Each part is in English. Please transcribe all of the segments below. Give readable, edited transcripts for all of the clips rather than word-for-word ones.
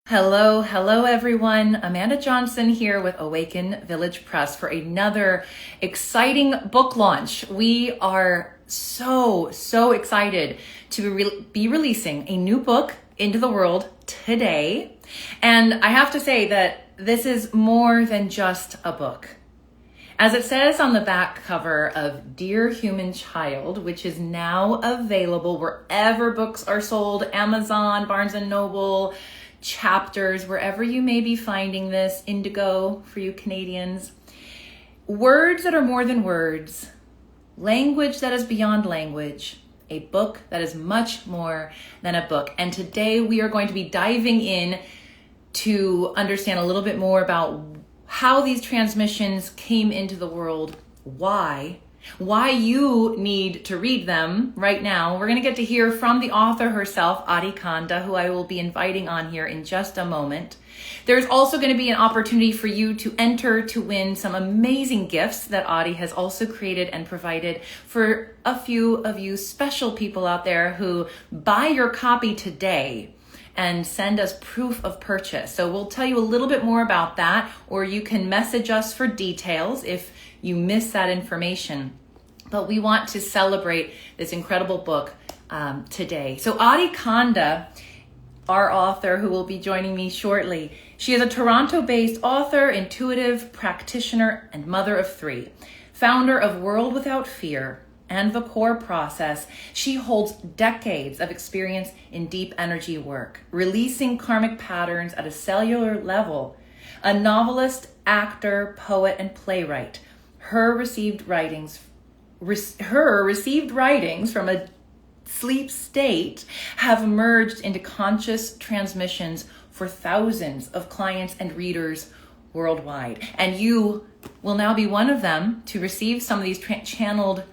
Hello, hello everyone. Amanda Johnson here with Awaken Village Press for another exciting book launch. We are so excited to be releasing a new book into the world today. And I have to say that this is more than just a book. As it says on the back cover of Dear Human Child, which is now available wherever books are sold, Amazon, Barnes & Noble, Chapters, wherever you may be finding this, Indigo for you Canadians. Words that are more than words, language that is beyond language, a book that is much more than a book. And today we are going to be diving in to understand a little bit more about how these transmissions came into the world, why you need to read them right now. We're going to get to hear from the author herself, Kanda, who I will be inviting on here in just a moment. There's also going to be an opportunity for you to enter to win some amazing gifts that Adi has also created and provided for a few of you special people out there who buy your copy today and send us proof of purchase. So we'll tell you a little bit more about that, or you can message us for details if you miss that information. But we want to celebrate this incredible book today. So Kanda, our author who will be joining me shortly, she is a Toronto-based author, intuitive practitioner, and mother of three. Founder of World Without Fear and The Core Process, she holds decades of experience in deep energy work, releasing karmic patterns at a cellular level. A novelist, actor, poet, and playwright. Her received writings from a sleep state have merged into conscious transmissions for thousands of clients and readers worldwide. And you will now be one of them to receive some of these channeled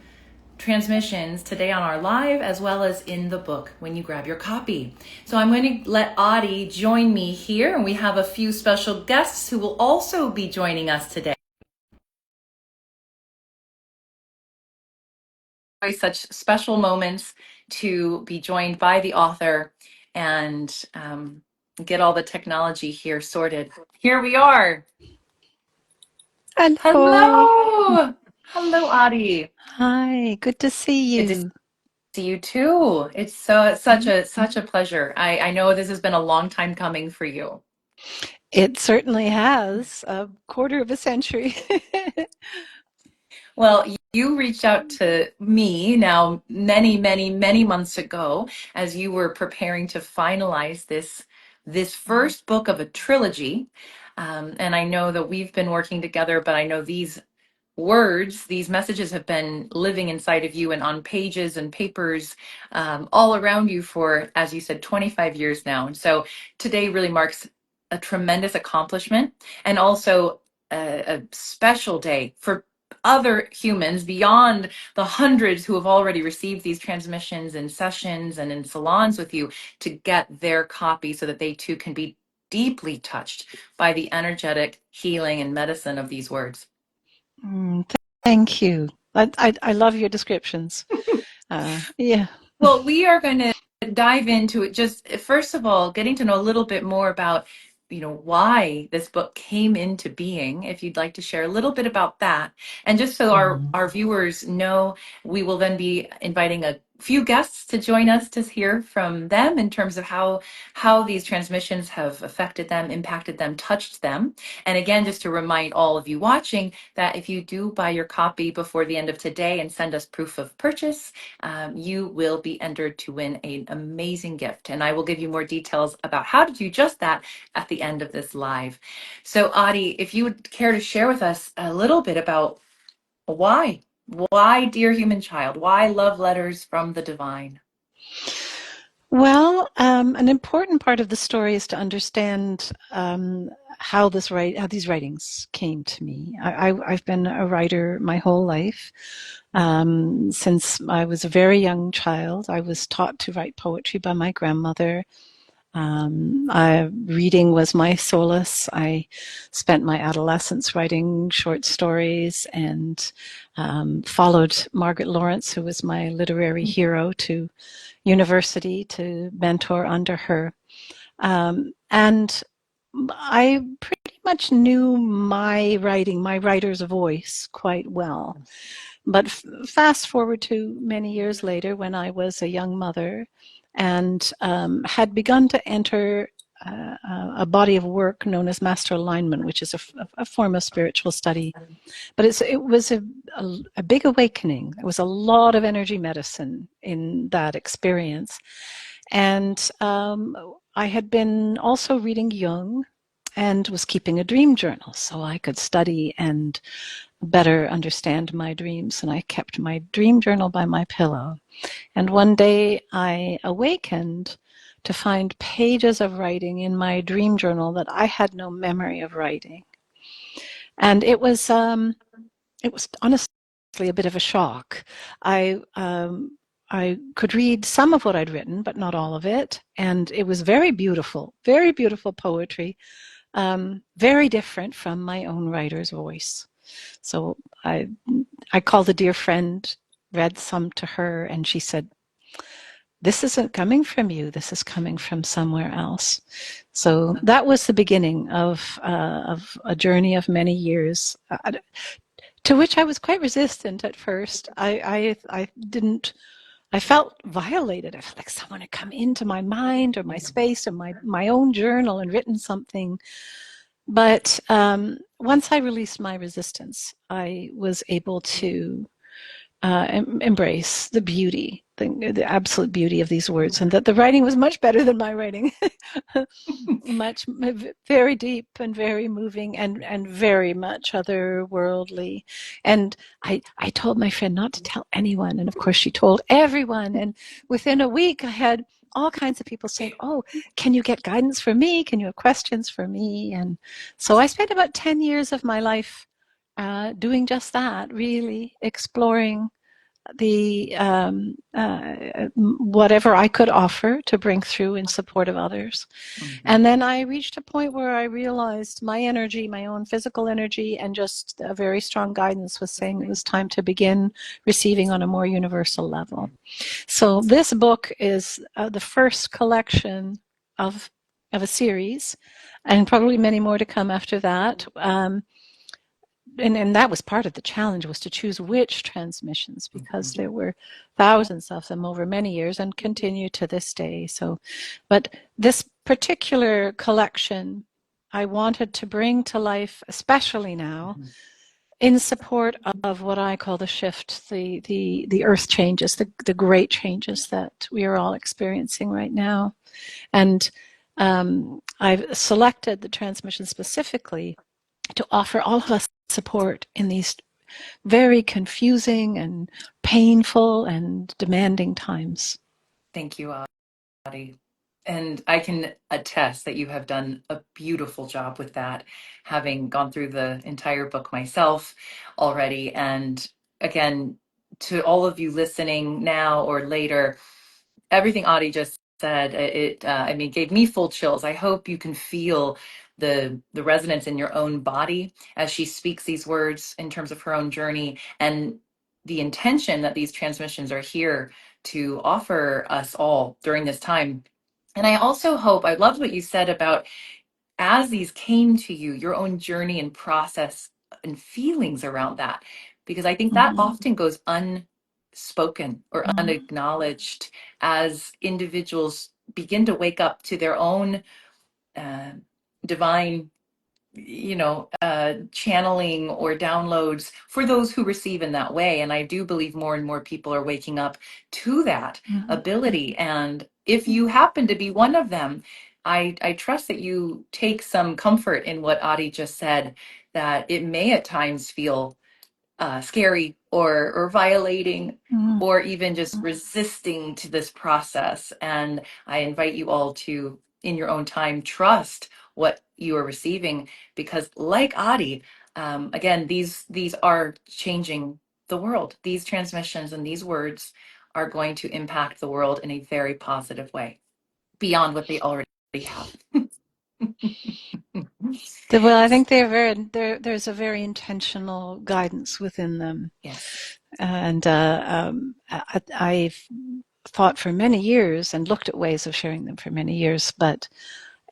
transmissions today on our live, as well as in the book when you grab your copy. So I'm going to let Adi join me here, and we have a few special guests who will also be joining us today. Such special moments to be joined by the author and get all the technology here sorted. Here we are. Hello. Hello, Adi. Hi, good to see Good to you. see you too. It's such a pleasure. I know this has been a long time coming for you. It certainly has a quarter of a century. Well, you reached out to me now many months ago as you were preparing to finalize this first book of a trilogy. And I know that we've been working together, but I know these words, these messages have been living inside of you and on pages and papers all around you for, as you said, 25 years now. And so today really marks a tremendous accomplishment and also a special day for other humans beyond the hundreds who have already received these transmissions in sessions and in salons with you to get their copy so that they too can be deeply touched by the energetic healing and medicine of these words. Mm, thank you. I love your descriptions. Yeah. Well, we are going to dive into it. Just first of all, getting to know a little bit more about, why this book came into being. If you'd like to share a little bit about that, and just so our viewers know, we will then be inviting a few guests to join us to hear from them in terms of how these transmissions have affected them, impacted them, touched them. And again, just to remind all of you watching that if you do buy your copy before the end of today and send us proof of purchase, you will be entered to win an amazing gift. And I will give you more details about how to do just that at the end of this live. So Adi, if you would care to share with us a little bit about why Dear Human Child, why Love Letters from the Divine? Well, an important part of the story is to understand how these writings came to me. I've been a writer my whole life. Since I was a very young child, I was taught to write poetry by my grandmother. Reading was my solace. I spent my adolescence writing short stories and followed Margaret Lawrence, who was my literary hero, to university to mentor under her. And I pretty much knew my writing, my writer's voice quite well. But fast forward to many years later when I was a young mother and had begun to enter a body of work known as master alignment, which is a form of spiritual study. But it was a big awakening. There was a lot of energy medicine in that experience. And I had been also reading Jung and was keeping a dream journal so I could study and better understand my dreams. And I kept my dream journal by my pillow. And one day I awakened to find pages of writing in my dream journal that I had no memory of writing. And it was honestly a bit of a shock. I could read some of what I'd written, but not all of it. And it was very beautiful poetry, very different from my own writer's voice. So I called a dear friend, read some to her, and she said, "This isn't coming from you. This is coming from somewhere else." So that was the beginning of a journey of many years, to which I was quite resistant at first. I didn't. I felt violated. I felt like someone had come into my mind or my space or my own journal and written something. But once I released my resistance, I was able to embrace the beauty, the absolute beauty of these words, and that the writing was much better than my writing. Very deep and very moving and very much otherworldly. And I told my friend not to tell anyone, and of course she told everyone. And within a week, I had all kinds of people saying, "Oh, can you get guidance for me? Can you have questions for me?" And so I spent about 10 years of my life doing just that, really exploring the whatever I could offer to bring through in support of others. Mm-hmm. And then I reached a point where I realized my energy, my own physical energy, and just a very strong guidance was saying it was time to begin receiving on a more universal level. So this book is the first collection of a series, and probably many more to come after that. And that was part of the challenge, was to choose which transmissions, because there were thousands of them over many years and continue to this day. So, but this particular collection I wanted to bring to life, especially now, in support of what I call the shift, the earth changes, the great changes that we are all experiencing right now. And I've selected the transmission specifically to offer all of us support in these very confusing and painful and demanding times. Thank you, Adi. And I can attest that you have done a beautiful job with that, having gone through the entire book myself already. And again, to all of you listening now or later, everything Adi just said, I mean, gave me full chills. I hope you can feel the resonance in your own body as she speaks these words in terms of her own journey, and the intention that these transmissions are here to offer us all during this time. And I also hope, I loved what you said about, as these came to you, your own journey and process and feelings around that, because I think that often goes unspoken or unacknowledged as individuals begin to wake up to their own divine, channeling or downloads for those who receive in that way. And I do believe more and more people are waking up to that ability. And if you happen to be one of them, I trust that you take some comfort in what Adi just said, that it may at times feel scary or violating or even just resisting to this process. And I invite you all to, in your own time, trust what you are receiving, because like Adi, again, these are changing the world. These transmissions and these words are going to impact the world in a very positive way, beyond what they already have. Well, I think there's a very intentional guidance within them. Yes. And I've thought for many years and looked at ways of sharing them for many years, but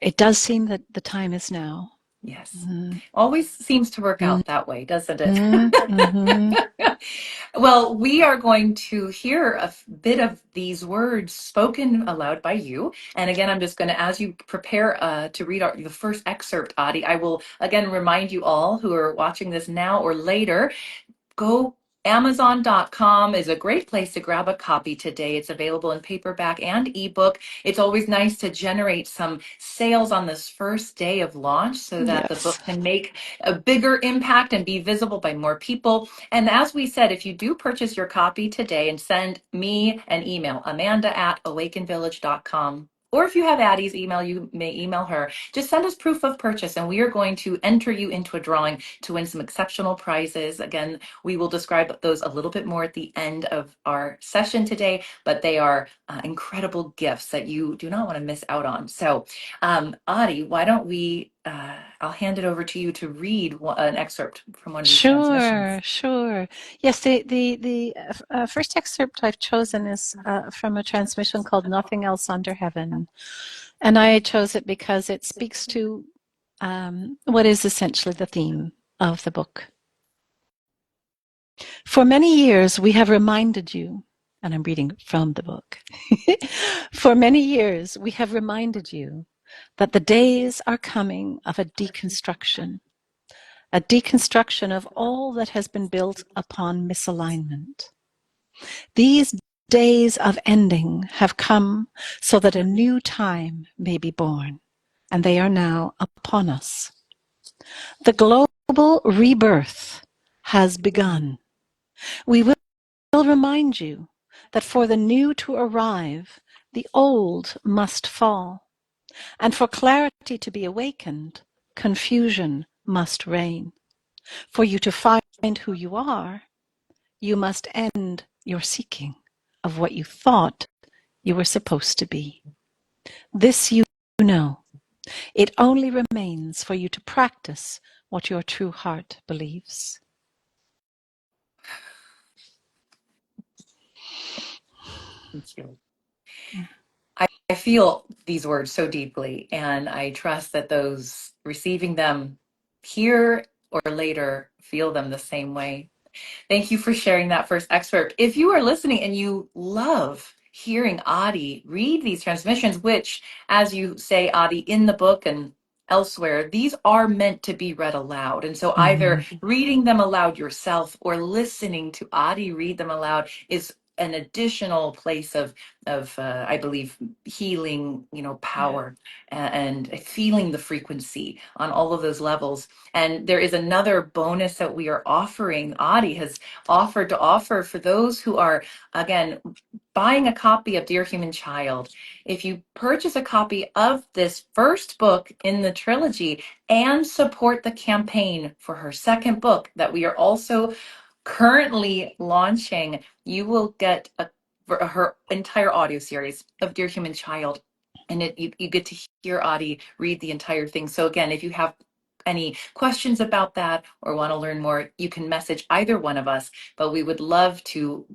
It does seem that the time is now. Yes. Mm-hmm. Always seems to work out that way, doesn't it? Mm-hmm. Well, we are going to hear a bit of these words spoken aloud by you. And again, I'm just going to, as you prepare to read the first excerpt, Adi, I will again remind you all who are watching this now or later, go. Amazon.com is a great place to grab a copy today. It's available in paperback and ebook. It's always nice to generate some sales on this first day of launch so that the Yes. book can make a bigger impact and be visible by more people. And as we said, if you do purchase your copy today and send me an email, amanda@awakenvillage.com, or if you have Addie's email, you may email her. Just send us proof of purchase, and we are going to enter you into a drawing to win some exceptional prizes. Again, we will describe those a little bit more at the end of our session today, but they are incredible gifts that you do not want to miss out on. So, Adi, why don't we, I'll hand it over to you to read an excerpt from one of these transmissions. Sure. Yes, the first excerpt I've chosen is from a transmission called "Nothing Else Under Heaven," and I chose it because it speaks to what is essentially the theme of the book. For many years, we have reminded you, and I'm reading from the book. For many years, we have reminded you that the days are coming of a deconstruction of all that has been built upon misalignment. These days of ending have come so that a new time may be born, and they are now upon us. The global rebirth has begun. We will remind you that for the new to arrive, the old must fall, and for clarity to be awakened, confusion must reign. For you to find who you are, you must end your seeking of what you thought you were supposed to be. This you know. It only remains for you to practice what your true heart believes. Thank you. I feel these words so deeply, and I trust that those receiving them here or later feel them the same way. Thank you for sharing that first excerpt. If you are listening and you love hearing Adi read these transmissions, which, as you say, Adi, in the book and elsewhere, these are meant to be read aloud. And so either reading them aloud yourself or listening to Adi read them aloud is an additional place of I believe healing, power and feeling the frequency on all of those levels. And there is another bonus that we are offering. Adi has offered to offer for those who are, again, buying a copy of Dear Human Child. If you purchase a copy of this first book in the trilogy and support the campaign for her second book that we are also currently launching, you will get her entire audio series of Dear Human Child. And you get to hear Adi read the entire thing. So again, if you have any questions about that or want to learn more, you can message either one of us, but we would love to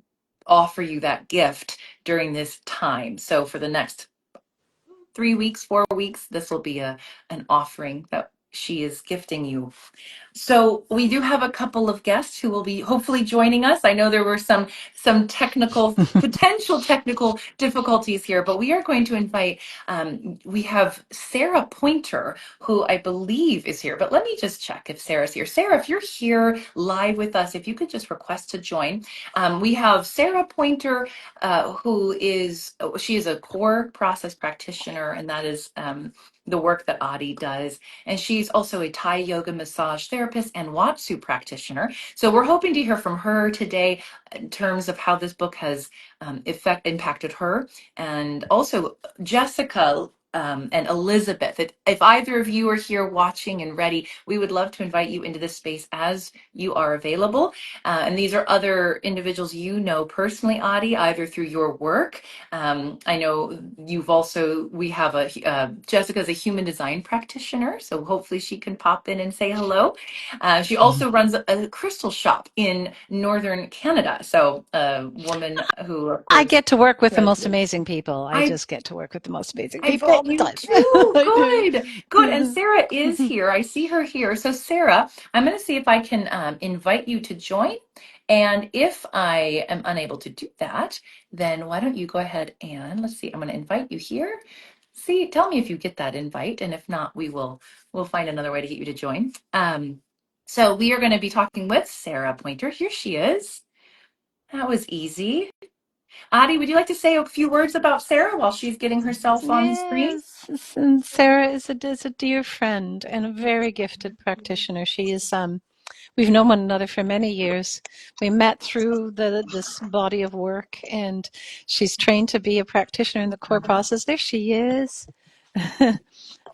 offer you that gift during this time. So for the next 3 weeks, 4 weeks, this will be an offering that she is gifting you. So we do have a couple of guests who will be hopefully joining us. I know there were some potential technical difficulties here, but we are going to invite, we have Sarah Pointer, who I believe is here, but let me just check if Sarah's here. Sarah, if you're here live with us, if you could just request to join. We have Sarah Pointer, she is a core process practitioner, and that is the work that Adi does. And she's also a Thai yoga massage therapist and Watsu practitioner. So we're hoping to hear from her today in terms of how this book has impacted her. And also Jessica and Elizabeth, if either of you are here watching and ready, we would love to invite you into this space as you are available. And these are other individuals you know personally, Adi, either through your work. I know we have Jessica's a human design practitioner, so hopefully she can pop in and say hello. She also runs a crystal shop in Northern Canada. So a woman who, of I course, get to work with the most amazing people. I I just get to work with the most amazing I people. all the You time. too. I do. Good. Good. And Sarah is here. I see her here. So, Sarah, I'm going to see if I can invite you to join. And if I am unable to do that, then why don't you go ahead and let's see. I'm going to invite you here. See, tell me if you get that invite, and if not, we'll find another way to get you to join. So we are going to be talking with Sarah Pointer. Here she is. That was easy. Adi, would you like to say a few words about Sarah while she's getting herself on the screen? Yes, and Sarah is a dear friend and a very gifted practitioner. She is we've known one another for many years. We met through this body of work, and she's trained to be a practitioner in the core process. There she is.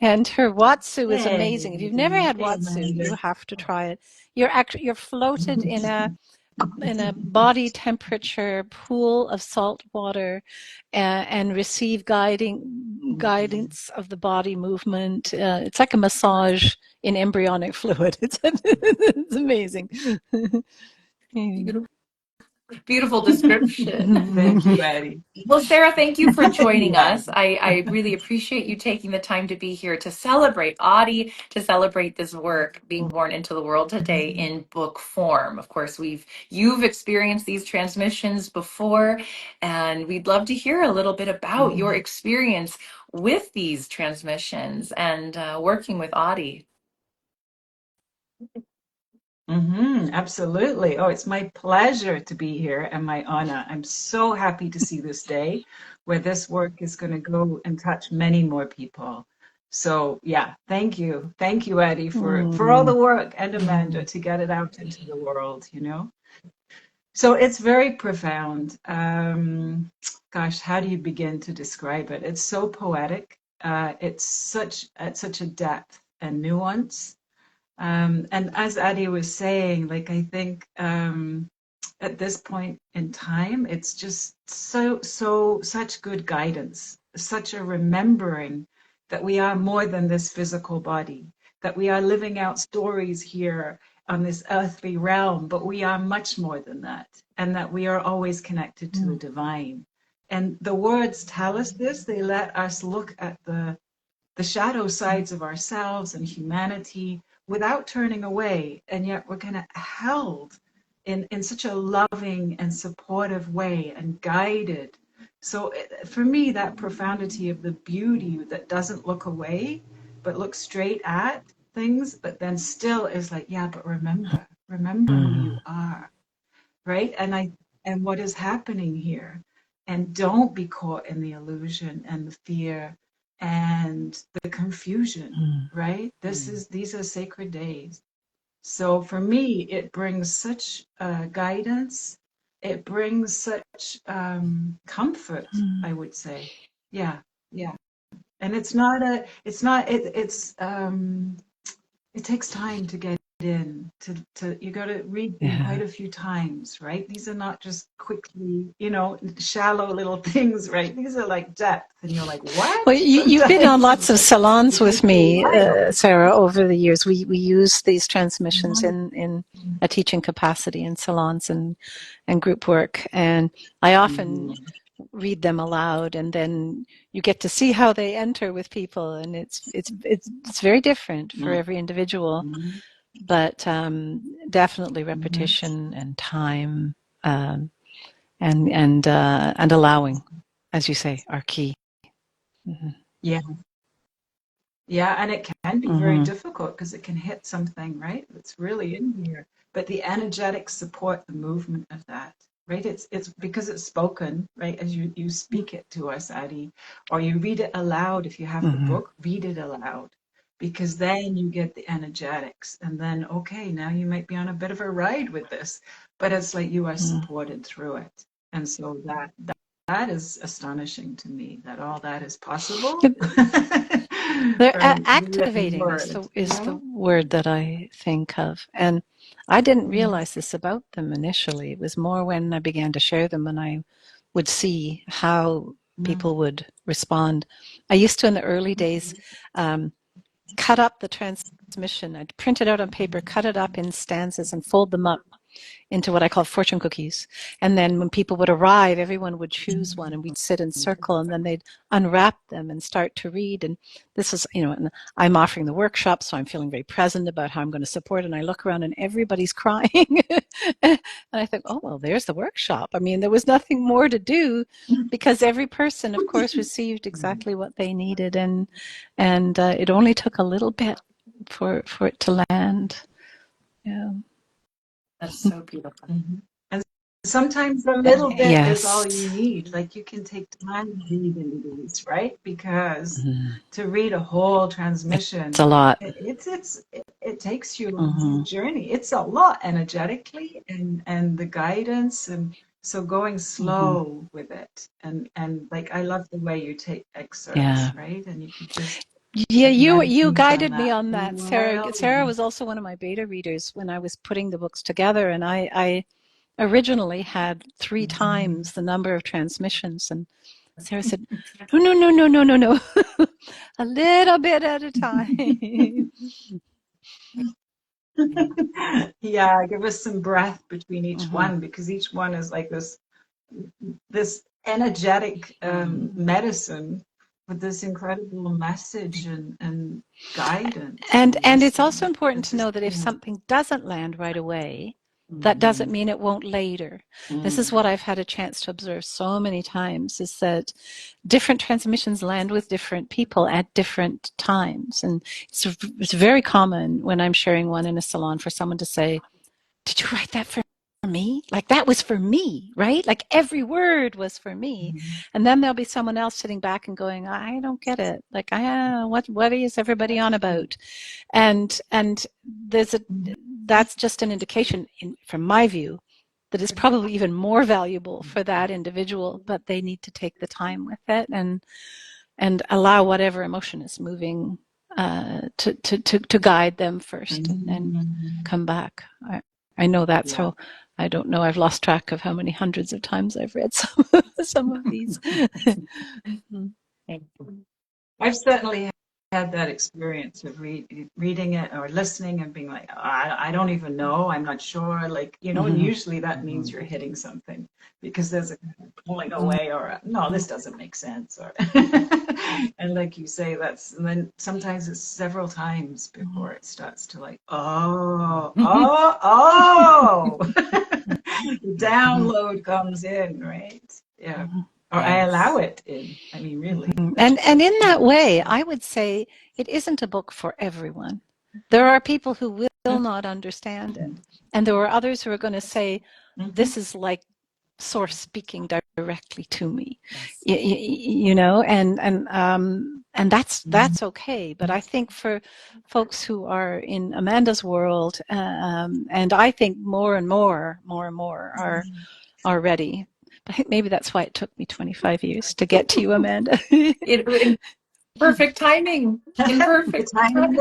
And her Watsu is amazing. If you've never had Watsu, you have to try it. You're floated in a body temperature pool of salt water, and receive guidance of the body movement. It's like a massage in embryonic fluid. It's amazing. Beautiful, beautiful description. Thank you, Addie. Well, Sarah, thank you for joining Yeah. us. I really appreciate you taking the time to be here to celebrate Adi, to celebrate this work being born into the world today in book form. Of course, you've experienced these transmissions before, and we'd love to hear a little bit about your experience with these transmissions and working with Adi. Absolutely. Oh, it's my pleasure to be here and my honor. I'm so happy to see this day where this work is going to go and touch many more people. So yeah, thank you. Thank you, Eddie, for all the work, and Amanda to get it out into the world, you know? So it's very profound. Gosh, how do you begin to describe it? It's so poetic. It's such a depth and nuance. And as Adi was saying, like I think at this point in time, it's just such good guidance, such a remembering that we are more than this physical body, that we are living out stories here on this earthly realm, but we are much more than that, and that we are always connected to the divine. And the words tell us this. They let us look at the shadow sides of ourselves and humanity without turning away, and yet we're kind of held in such a loving and supportive way and guided. So for me, that profundity of the beauty that doesn't look away, but looks straight at things, but then still is like, yeah, but remember who you are, right? And what is happening here. And don't be caught in the illusion and the fear and the confusion, right? These are sacred days. So for me, it brings such guidance. It brings such comfort, I would say. Yeah, yeah. And it takes time to get in to you got to read them quite a few times, right? These are not just quickly, shallow little things, right? These are like depth, and you're like, what? Well, you've been on lots of salons with me, Sarah, over the years. We use these transmissions in a teaching capacity in salons and group work, and I often read them aloud, and then you get to see how they enter with people, and it's very different for every individual, but definitely repetition and time, and allowing, as you say, are key. Yeah. Yeah, and it can be very difficult because it can hit something, right? That's really in here. But the energetics support the movement of that, right? It's because it's spoken, right? As you speak it to us, Adi, or you read it aloud. If you have the book, read it aloud, because then you get the energetics, and then okay, now you might be on a bit of a ride with this, but it's like you are supported through it, and so that is astonishing to me that all that is possible. Activating is the word that I think of. And I didn't realize this about them initially. It was more when I began to share them and I would see how people would respond. I used to, in the early days, cut up the transmission. I'd print it out on paper, cut it up in stanzas and fold them up into what I call fortune cookies. And then when people would arrive, everyone would choose one, and we'd sit in circle, and then they'd unwrap them and start to read. And this is, and I'm offering the workshop, so I'm feeling very present about how I'm going to support. And I look around, and everybody's crying. And I think, oh, well, there's the workshop. I mean, there was nothing more to do, because every person, of course, received exactly what they needed. And it only took a little bit for it to land. Yeah. That's so beautiful. And sometimes a little bit Yes. is all you need. Like, you can take time reading these, right? Because to read a whole transmission, it's a lot. It takes you on a journey. It's a lot energetically, and the guidance, and so going slow with it. And like, I love the way you take excerpts, right? And you could just you guided me on that, Sarah. Sarah was also one of my beta readers when I was putting the books together, and I originally had 3 times the number of transmissions, and Sarah said, no, a little bit at a time. Yeah, give us some breath between each one, because each one is like this energetic medicine with this incredible message and guidance. And it's also important to know that if something doesn't land right away, that doesn't mean it won't later. This is what I've had a chance to observe so many times, is that different transmissions land with different people at different times. And it's very common when I'm sharing one in a salon for someone to say, did you write that for me? Like, that was for me, right? Like, every word was for me. And then there'll be someone else sitting back and going, I don't get it. Like, what is everybody on about? And that's just an indication, from my view, that it's probably even more valuable for that individual, but they need to take the time with it and allow whatever emotion is moving to guide them first, and then come back. I know that's how. I don't know. I've lost track of how many hundreds of times I've read some of these. I've certainly had that experience of reading it or listening and being like, I don't even know, I'm not sure. Like, and usually that means you're hitting something, because there's a pulling away, or no, this doesn't make sense. Or and like you say, and then sometimes it's several times before it starts to like, the download comes in, right? Yeah. Or I allow it in. I mean, really. And in that way, I would say it isn't a book for everyone. There are people who will not understand it. And there are others who are going to say, this is like Source speaking directly to me. And that's okay. But I think for folks who are in Amanda's world, and I think more and more are ready. I think maybe that's why it took me 25 years to get to you, Amanda. Perfect timing. In perfect timing.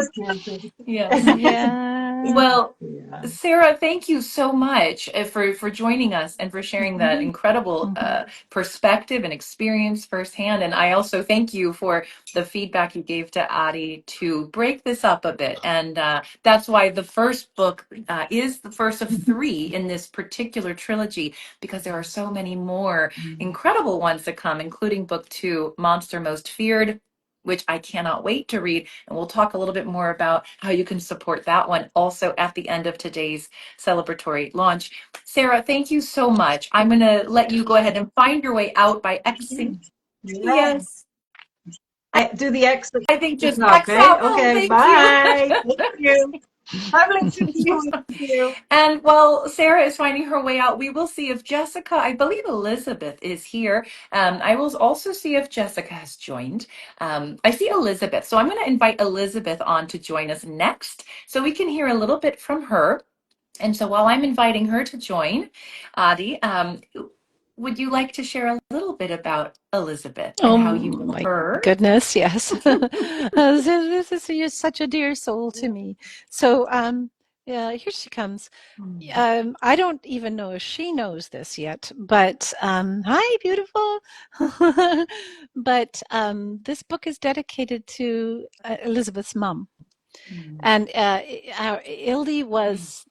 Yes. Yeah. Well, Sarah, thank you so much for joining us and for sharing that incredible perspective and experience firsthand. And I also thank you for the feedback you gave to Adi to break this up a bit. And that's why the first book is the first of 3 in this particular trilogy, because there are so many more incredible ones to come, including book 2, Monster Most Feared, which I cannot wait to read. And we'll talk a little bit more about how you can support that one also at the end of today's celebratory launch. Sarah, thank you so much. I'm going to let you go ahead and find your way out by Xing. Yes. I do the X. I think just X out. Okay, bye. Thank you. Thank you. And while Sarah is finding her way out, we will see if Jessica, I believe Elizabeth is here. I will also see if Jessica has joined. I see Elizabeth. So I'm going to invite Elizabeth on to join us next so we can hear a little bit from her. And so while I'm inviting her to join, Adi, would you like to share a little bit about Elizabeth and how you know her? Goodness, yes. You're such a dear soul to me. So here she comes. I don't even know if she knows this yet, but hi, beautiful. But this book is dedicated to Elizabeth's mom. And Ildi was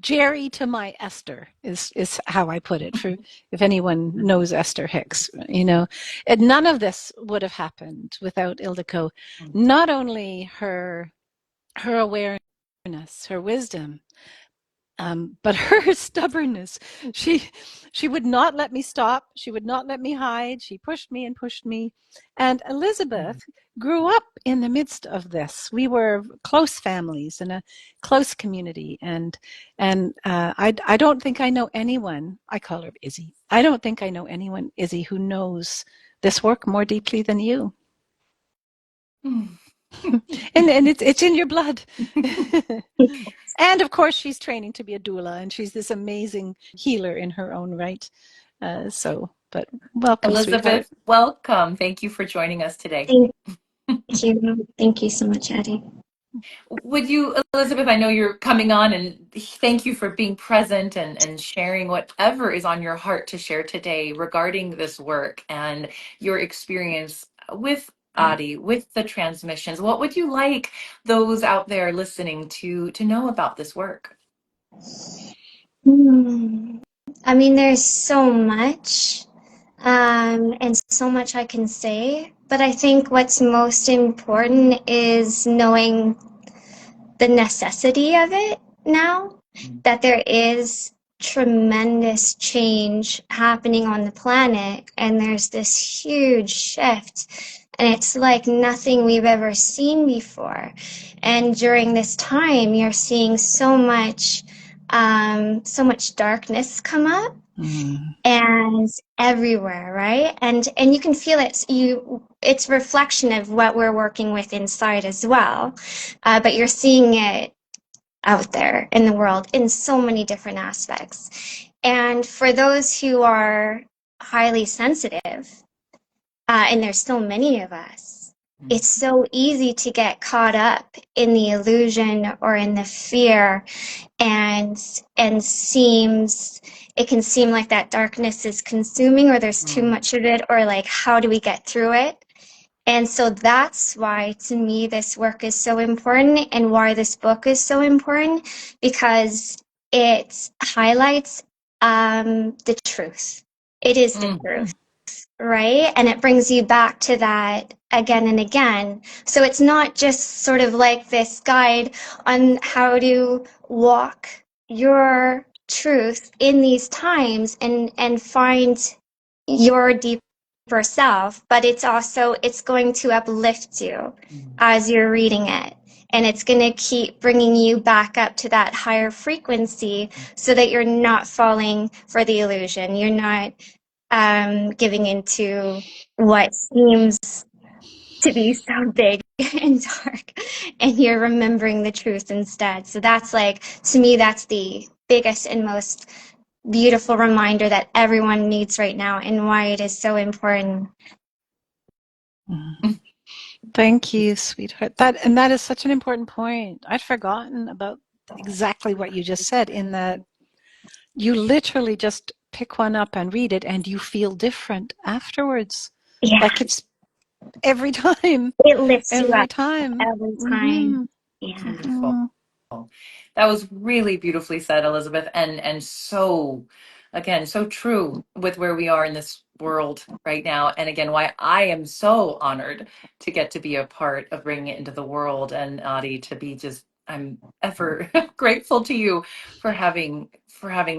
Jerry to my Esther is how I put it. For if anyone knows Esther Hicks, and none of this would have happened without Ildiko. Not only her awareness, her wisdom, but her stubbornness. She would not let me stop. She would not let me hide. She pushed me and pushed me. And Elizabeth grew up in the midst of this. We were close families and a close community. And I don't think I know anyone. I call her Izzy. I don't think I know anyone, Izzy, who knows this work more deeply than you. and it's in your blood. And of course, she's training to be a doula, and she's this amazing healer in her own right. But welcome, Elizabeth, sweetheart. Welcome. Thank you for joining us today. Thank you. Thank you so much, Addie. Would you, Elizabeth, I know you're coming on, and thank you for being present and sharing whatever is on your heart to share today regarding this work and your experience with Adi, with the transmissions. What would you like those out there listening to know about this work? I mean, there's so much, and so much I can say, but I think what's most important is knowing the necessity of it now, that there is tremendous change happening on the planet, and there's this huge shift, and it's like nothing we've ever seen before. And during this time, you're seeing so much darkness come up. And everywhere, right? And you can feel it. It's reflection of what we're working with inside as well, but you're seeing it out there in the world in so many different aspects. And for those who are highly sensitive, and there's so many of us, it's so easy to get caught up in the illusion or in the fear, and it can seem like that darkness is consuming, or there's too much of it, or like, how do we get through it? And so that's why, to me, this work is so important, and why this book is so important, because it highlights the truth. It is the truth, right? And it brings you back to that again and again. So it's not just sort of like this guide on how to walk your truth in these times and find your deeper self, but it's going to uplift you as you're reading it, and it's going to keep bringing you back up to that higher frequency, so that you're not falling for the illusion. You're not giving into what seems to be so big and dark, and you're remembering the truth instead. So that's, like, to me, that's the biggest and most beautiful reminder that everyone needs right now, and why it is so important. Thank you, sweetheart. That is such an important point. I'd forgotten about exactly what you just said, in that you literally just pick one up and read it, and you feel different afterwards. Yeah. Like it's every time. It lifts you Every up time. every time. Yeah. Beautiful. That was really beautifully said, Elizabeth, and so, again, so true with where we are in this world right now. And again, why I am so honored to get to be a part of bringing it into the world, and Adi, to be just, I'm ever grateful to you for having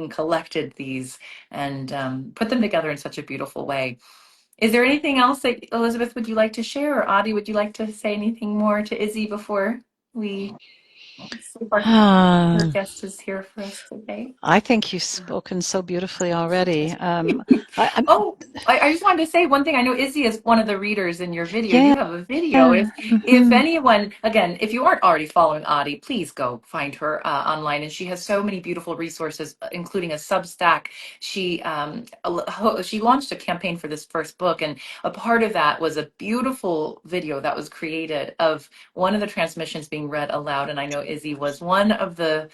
collected these and put them together in such a beautiful way. Is there anything else that, Elizabeth, would you like to share, or Adi, would you like to say anything more to Izzy before we see if our guest is here for us today? I think you've spoken so beautifully already. I just wanted to say one thing. I know Izzy is one of the readers in your video. Yeah. You have a video. If anyone, again, if you aren't already following Adi, please go find her online. And she has so many beautiful resources, including a Substack. She launched a campaign for this first book, and a part of that was a beautiful video that was created of one of the transmissions being read aloud. And I know Izzy was one of the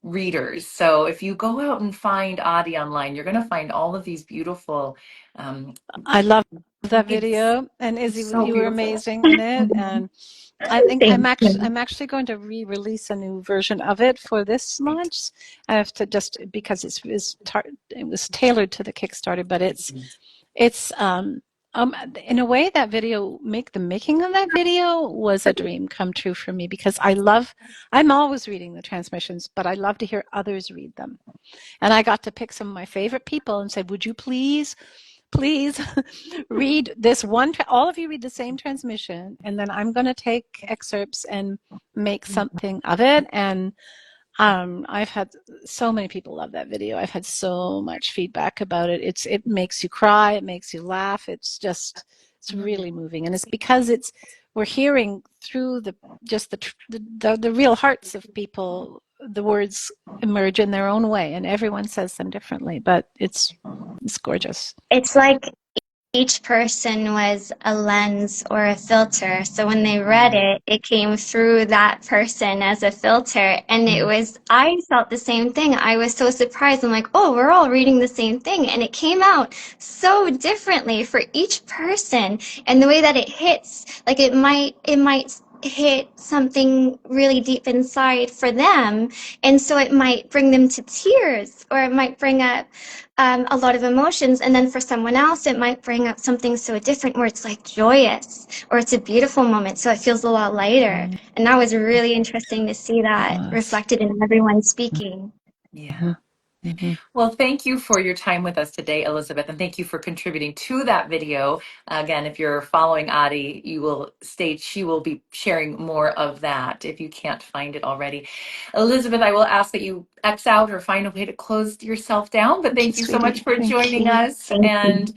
readers. So if you go out and find Adi online, you're going to find all of these beautiful. I love that video, and Izzy, so you were beautiful. amazing in it, and I think Thank you. I'm actually going to re-release a new version of it for this launch. I have to just because it was tailored to the Kickstarter, but it's in a way that the making of that video was a dream come true for me because I'm always reading the transmissions, but I love to hear others read them. And I got to pick some of my favorite people and said, would you please read this one, all of you read the same transmission, and then I'm going to take excerpts and make something of it. And I've had so many people love that video. I've had so much feedback about it. It makes you cry, it makes you laugh. It's really moving, and it's because we're hearing through the real hearts of people. The words emerge in their own way, and everyone says them differently, but it's gorgeous. It's like each person was a lens or a filter. So when they read it, it came through that person as a filter. And I felt the same thing. I was so surprised. I'm like, oh, we're all reading the same thing. And it came out so differently for each person. And the way that it hits, like it might hit something really deep inside for them. And so it might bring them to tears, or it might bring up a lot of emotions. And then for someone else, it might bring up something so different where it's like joyous, or it's a beautiful moment. So it feels a lot lighter. And that was really interesting to see that reflected in everyone speaking. Yeah. Well, thank you for your time with us today, Elizabeth, and thank you for contributing to that video. Again, if you're following Adi, she will be sharing more of that if you can't find it already. Elizabeth, I will ask that you X out or find a way to close yourself down, but thank you so much for joining us. And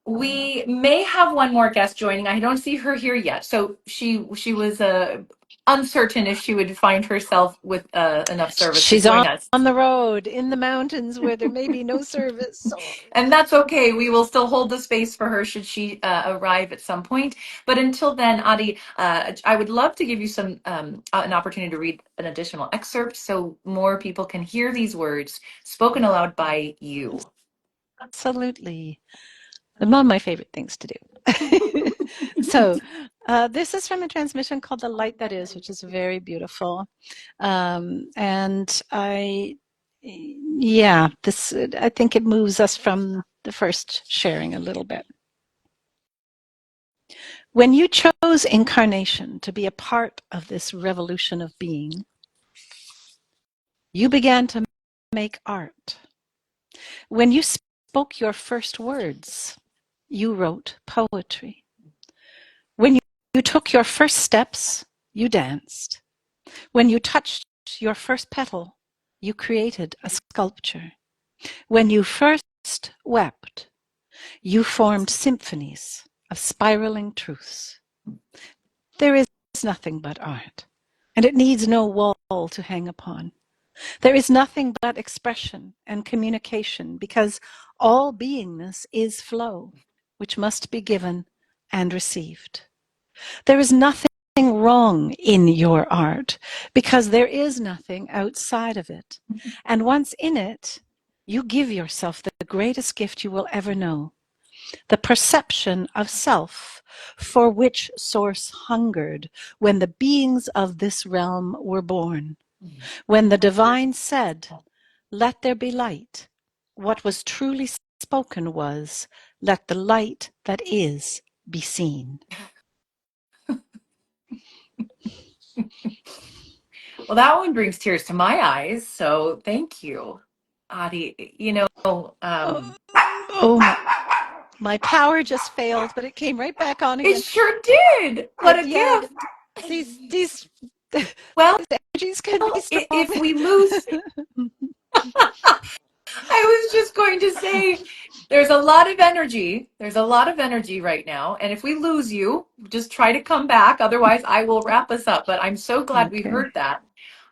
we may have one more guest joining. I don't see her here yet. So she was uncertain if she would find herself with enough service to join us. On the road, in the mountains where there may be no service. And that's okay. We will still hold the space for her should she arrive at some point. But until then, Adi, I would love to give you an opportunity to read an additional excerpt so more people can hear these words spoken aloud by you. Absolutely. One of my favorite things to do. So this is from a transmission called The Light That Is, which is very beautiful. And I think it moves us from the first sharing a little bit. When you chose incarnation to be a part of this revolution of being, you began to make art. When you spoke your first words, you wrote poetry. When you took your first steps, you danced. When you touched your first petal, you created a sculpture. When you first wept, you formed symphonies of spiraling truths. There is nothing but art, and it needs no wall to hang upon. There is nothing but expression and communication, because all beingness is flow, which must be given and received. There is nothing wrong in your art, because there is nothing outside of it. And once in it, you give yourself the greatest gift you will ever know, the perception of self, for which Source hungered when the beings of this realm were born. When the divine said, "Let there be light," what was truly spoken was, "Let the light that is be seen." Well, that one brings tears to my eyes, so thank you, Adi. My power just failed, but it came right back on again. It sure did. What a gift. These energies can be strong. If we lose, I was just going to say, there's a lot of energy. There's a lot of energy right now. And if we lose you, just try to come back. Otherwise, I will wrap us up. But I'm so glad we heard that.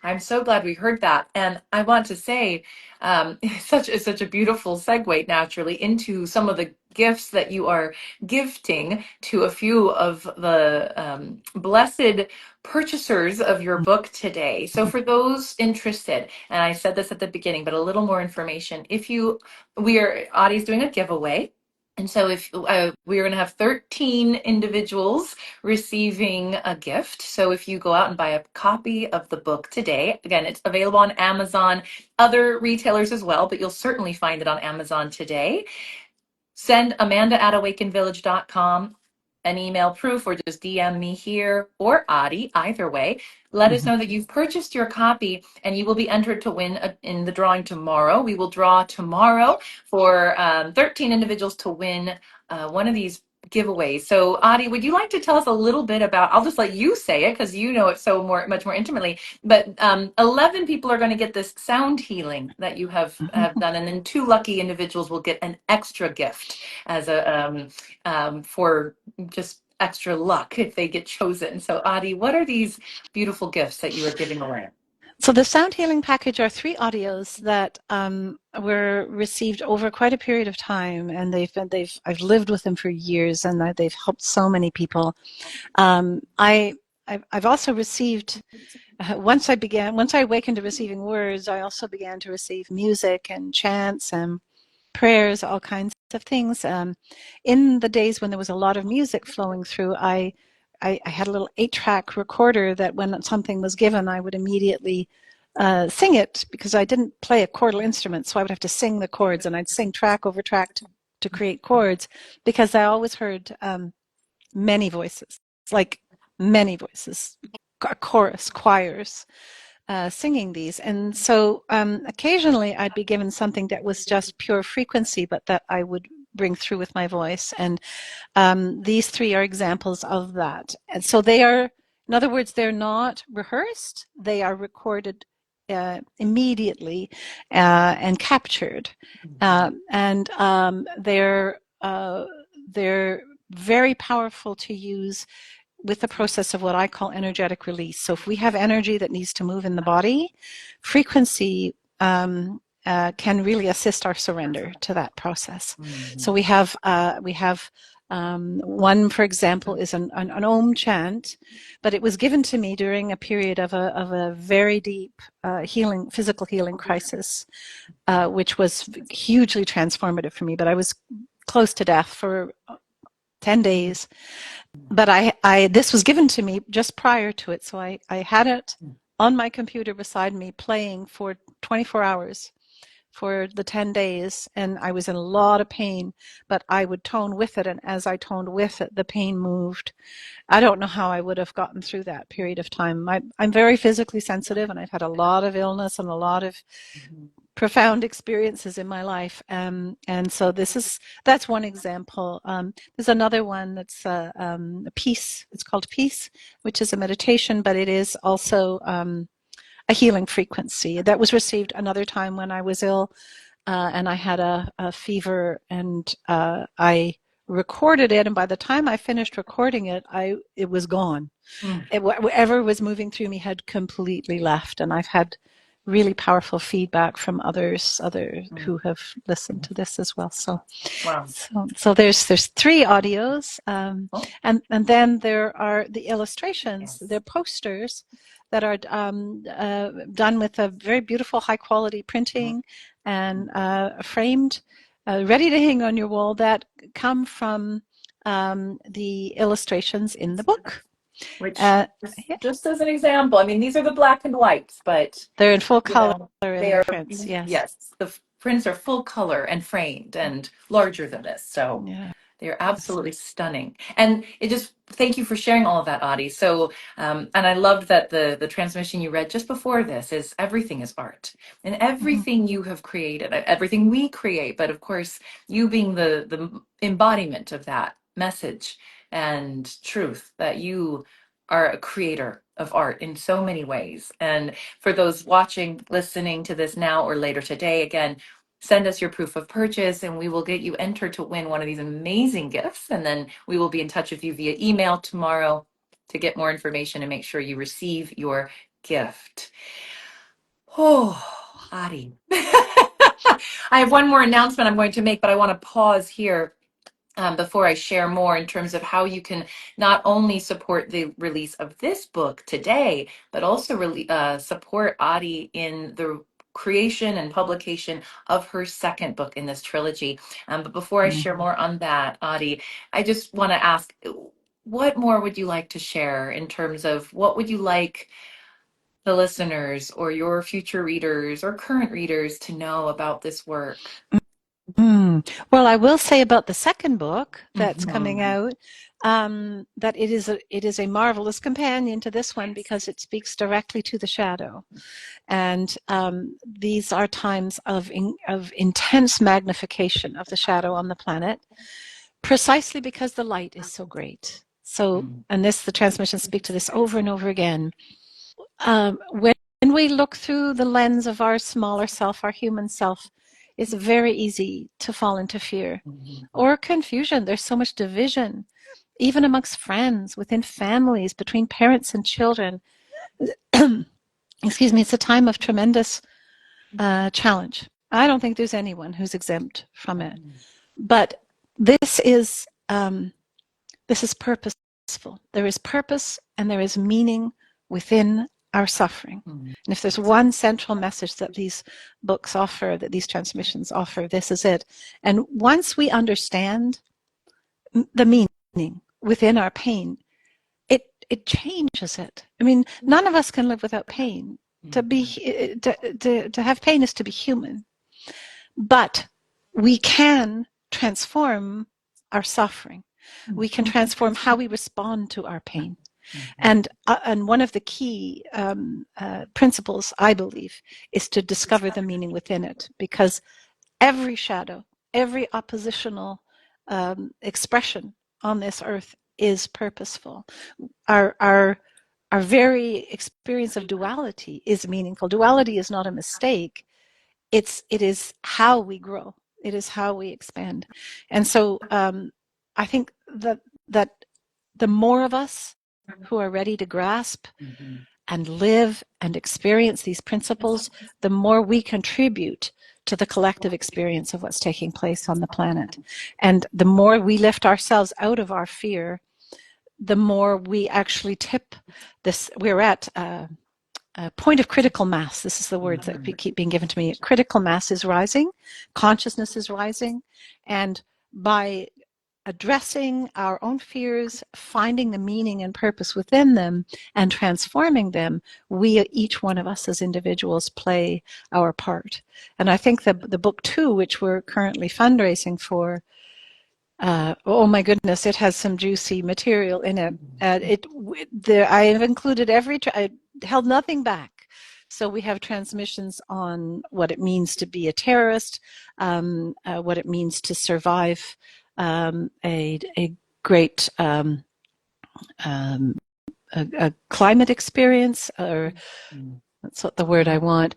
I'm so glad we heard that. And I want to say, it's such a beautiful segue naturally into some of the gifts that you are gifting to a few of the blessed purchasers of your book today. So for those interested, and I said this at the beginning, but a little more information, Adi's doing a giveaway. And so if we're going to have 13 individuals receiving a gift. So if you go out and buy a copy of the book today, again, it's available on Amazon, other retailers as well, but you'll certainly find it on Amazon today. Send amanda@awakenvillage.com an email proof, or just DM me here or Adi, either way. Let us know that you've purchased your copy, and you will be entered to win in the drawing tomorrow. We will draw tomorrow for 13 individuals to win one of these giveaways. So Adi, would you like to tell us a little bit about, I'll just let you say it because you know it so much more intimately, but 11 people are going to get this sound healing that you have done, and then 2 lucky individuals will get an extra gift as a for just extra luck if they get chosen. So Adi, what are these beautiful gifts that you are giving away? So the sound healing package are 3 audios that were received over quite a period of time, and I've lived with them for years, and they've helped so many people. I've also received, once I awakened to receiving words, I also began to receive music and chants and prayers, all kinds of things. In the days when there was a lot of music flowing through, I had a little 8-track recorder that when something was given, I would immediately sing it, because I didn't play a chordal instrument, so I would have to sing the chords, and I'd sing track over track to create chords, because I always heard many voices, like many voices, chorus, choirs, singing these. And so occasionally I'd be given something that was just pure frequency, but that I would bring through with my voice. And these 3 are examples of that. And so they are, in other words, they're not rehearsed, they are recorded immediately and captured. And they're very powerful to use with the process of what I call energetic release. So if we have energy that needs to move in the body, frequency can really assist our surrender to that process. Mm-hmm. So we have one, for example, is an Om chant, but it was given to me during a period of a very deep physical healing crisis, which was hugely transformative for me. But I was close to death for 10 days. But this was given to me just prior to it, so I had it on my computer beside me playing for 24 hours for the 10 days, and I was in a lot of pain, but I would tone with it, and as I toned with it, the pain moved. I don't know how I would have gotten through that period of time. I'm very physically sensitive, and I've had a lot of illness and a lot of profound experiences in my life, and so that's one example. There's another one that's a peace. It's called Peace, which is a meditation, but it is also a healing frequency that was received another time when I was ill, and I had a fever, and I recorded it, and by the time I finished recording it, it was gone. Whatever was moving through me had completely left, and I've had really powerful feedback from others who have listened to this as well. So, wow. So there's 3 audios, and then there are the illustrations. Yes. They're posters that are done with a very beautiful, high quality printing and framed, ready to hang on your wall, that come from the illustrations in the book. Which, just as an example, I mean, these are the black and whites, but they're in full color in the prints. Yes, the prints are full color and framed and larger than this. So they're absolutely stunning. And thank you for sharing all of that, Adi. So, and I loved that the transmission you read just before this is everything is art, and everything you have created, everything we create, but of course, you being the embodiment of that message and truth, that you are a creator of art in so many ways. And for those watching, listening to this now or later today, again, send us your proof of purchase and we will get you entered to win one of these amazing gifts. And then we will be in touch with you via email tomorrow to get more information and make sure you receive your gift. Oh, Adi. I have one more announcement I'm going to make, but I want to pause here before I share more in terms of how you can not only support the release of this book today, but also support Adi in the creation and publication of her second book in this trilogy. But before I share more on that, Adi, I just want to ask, what more would you like to share in terms of what would you like the listeners or your future readers or current readers to know about this work? Well, I will say about the second book that's coming out, that it is a marvelous companion to this one because it speaks directly to the shadow. And these are times of intense magnification of the shadow on the planet, precisely because the light is so great. So, and the transmissions speak to this over and over again. When we look through the lens of our smaller self, our human self, it's very easy to fall into fear or confusion. There's so much division, even amongst friends, within families, between parents and children. Excuse me, it's a time of tremendous challenge. I don't think there's anyone who's exempt from it. But this is purposeful. There is purpose and there is meaning within our suffering. And if there's one central message that these books offer, that these transmissions offer, this is it. And once we understand the meaning within our pain, it changes it. I mean, none of us can live without pain. To have pain is to be human. But we can transform our suffering. We can transform how we respond to our pain. And one of the key principles, I believe, is to discover the meaning within it, because every shadow, every oppositional expression on this earth is purposeful. Our very experience of duality is meaningful. Duality is not a mistake. It is how we grow. It is how we expand. And so I think that the more of us who are ready to grasp and live and experience these principles, the more we contribute to the collective experience of what's taking place on the planet. And the more we lift ourselves out of our fear, the more we actually tip this. We're at a point of critical mass. This is the words that keep being given to me. Critical mass is rising, consciousness is rising, and by addressing our own fears, finding the meaning and purpose within them, and transforming them, we, each one of us as individuals, play our part. And I think that the book 2, which we're currently fundraising for, oh my goodness, it has some juicy material in it. I have included I held nothing back. So we have transmissions on what it means to be a terrorist, what it means to survive a great a climate experience, or that's what the word I want.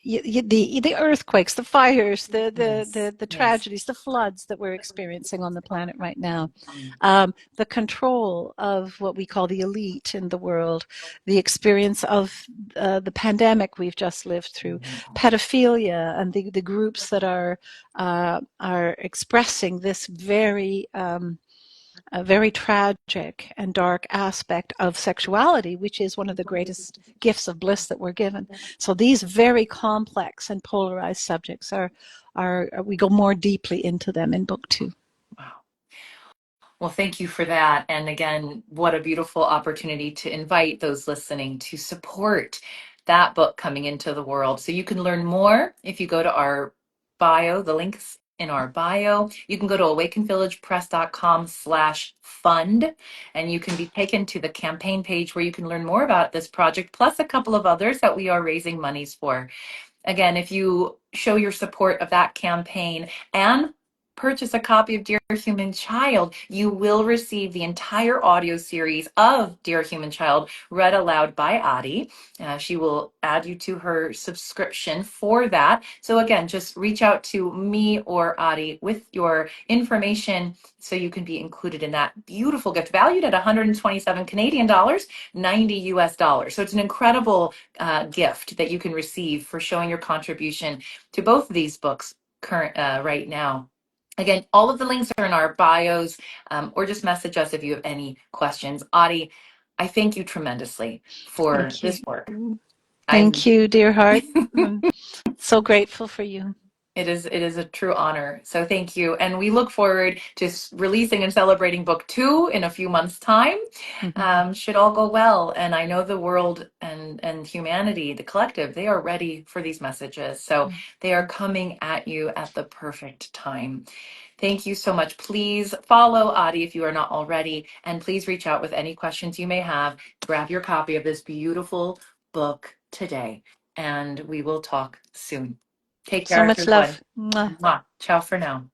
The earthquakes, the fires, the tragedies, the floods that we're experiencing on the planet right now, the control of what we call the elite in the world, the experience of the pandemic we've just lived through, pedophilia, and the groups that are expressing this very a very tragic and dark aspect of sexuality, which is one of the greatest gifts of bliss that we're given. So these very complex and polarized subjects we go more deeply into them in book 2. Wow. Well, thank you for that. And again, what a beautiful opportunity to invite those listening to support that book coming into the world. So you can learn more if you go to our bio, the links in our bio. You can go to awakenvillagepress.com/fund, and you can be taken to the campaign page where you can learn more about this project, plus a couple of others that we are raising monies for. Again, if you show your support of that campaign and purchase a copy of Dear Human Child, you will receive the entire audio series of Dear Human Child read aloud by Adi. She will add you to her subscription for that. So again, just reach out to me or Adi with your information so you can be included in that beautiful gift, valued at 127 Canadian dollars, 90 US dollars. So it's an incredible gift that you can receive for showing your contribution to both of these books right now. Again, all of the links are in our bios, or just message us if you have any questions. Adi, I thank you tremendously for this work. Thank you, dear heart. I'm so grateful for you. It is a true honor. So thank you. And we look forward to releasing and celebrating book 2 in a few months' time. Should all go well. And I know the world and humanity, the collective, they are ready for these messages. So they are coming at you at the perfect time. Thank you so much. Please follow Adi if you are not already. And please reach out with any questions you may have. Grab your copy of this beautiful book today. And we will talk soon. Take So care, much everyone. love. Mwah. Mwah. Ciao for now.